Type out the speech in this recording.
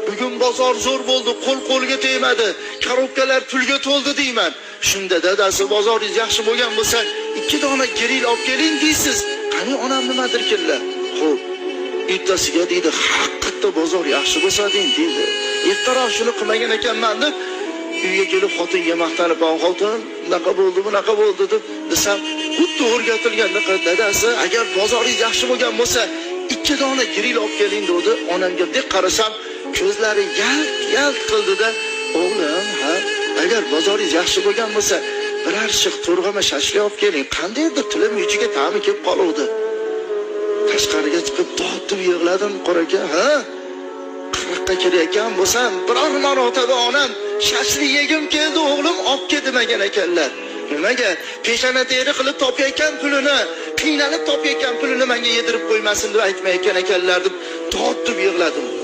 Bugun bozor zo'r bo'ldi, qo'l-qo'lga tegmadi, korobkalar pulga to'ldi deyman. Shunda dadasi bozoringiz yaxshi bo'lgan bo'lsa, 2 dona gril olib keling deysiz. Qani onam nimadirkinlar? Xo'p, ertasiga deydi, haqiqatda bozor yaxshi bo'lsa deydi. Ertaroq shuni qilmagan ekanman deb uyga kelib xotinga maqtanib, "Xotin, bunaqa bo'ldi, bunaqa bo'ldi" deb desam, xuddi o'rgatilganda dadasi, agar bozoringiz yaxshi bo'lgan bo'lsa, 2 dona gril olib keling dedi. Onamga deb qarasam, ko'zlari yalt qildi-da, "O'g'lim, ha, agar bozoringiz yaxshi bo'lgan bo'lsa, biror shiq to'rg'ama shashlik olib keling. Qandaydir tilim yuchiga ta'mi kelib qoluvdi." Tashqariga chiqib tortib yig'ladim, "Qoraka, ha? Qirqqa kelayotgan bo'lsam, biror marotaba onam shashlik yegim keldi, o'g'lim olib kel demagan ekanlar. Nimaga? Peshana teri qilib topayotgan pulini, qiynalib topayotgan pulini menga yedirib qo'ymasin deb aytmayotgan ekanlar" deb tortib yig'ladim.